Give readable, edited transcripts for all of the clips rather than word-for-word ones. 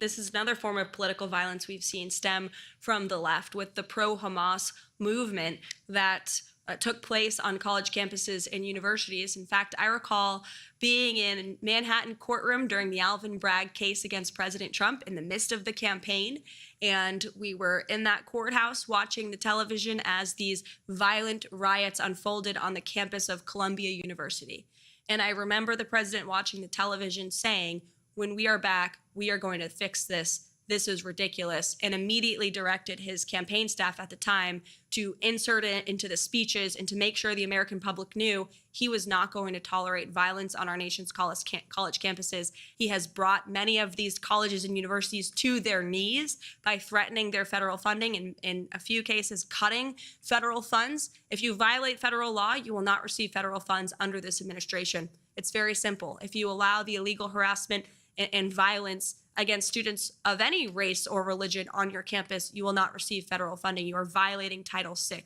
This is another form of political violence we've seen stem from the left with the pro-Hamas movement that took place on college campuses and universities. In fact, I recall being in Manhattan courtroom during the Alvin Bragg case against President Trump in the midst of the campaign. And we were in that courthouse watching the television as these violent riots unfolded on the campus of Columbia University. And I remember the president watching the television saying, when we are back, we are going to fix this. This is ridiculous, and immediately directed his campaign staff at the time to insert it into the speeches and to make sure the American public knew he was not going to tolerate violence on our nation's college campuses. He has brought many of these colleges and universities to their knees by threatening their federal funding and in a few cases cutting federal funds. If you violate federal law, you will not receive federal funds under this administration. It's very simple. If you allow the illegal harassment and violence against students of any race or religion on your campus, you will not receive federal funding. You are violating Title VI,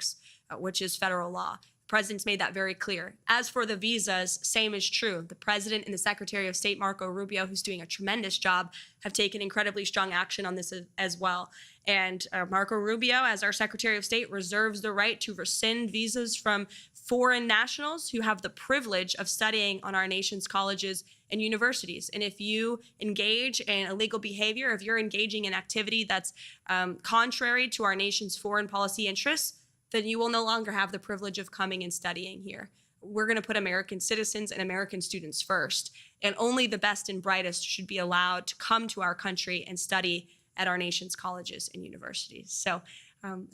which is federal law. The president's made that very clear. As for the visas, same is true. The president and the Secretary of State, Marco Rubio, who's doing a tremendous job, have taken incredibly strong action on this as well. And Marco Rubio, as our Secretary of State, reserves the right to rescind visas from foreign nationals who have the privilege of studying on our nation's colleges and universities. And if you engage in illegal behavior, if you're engaging in activity that's contrary to our nation's foreign policy interests, then you will no longer have the privilege of coming and studying here. We're going to put American citizens and American students first, and only the best and brightest should be allowed to come to our country and study at our nation's colleges and universities. So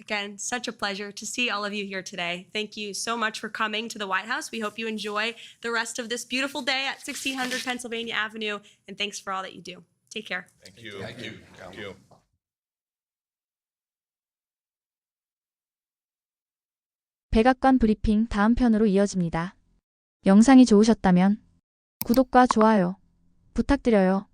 again, such a pleasure to see all of you here today. Thank you so much for coming to the White House. We hope you enjoy the rest of this beautiful day at 1600 Pennsylvania Avenue, and thanks for all that you do. Take care. Thank you. Thank you. Thank you. 백악관 브리핑 다음 편으로 이어집니다. 영상이 좋으셨다면 구독과 좋아요 부탁드려요.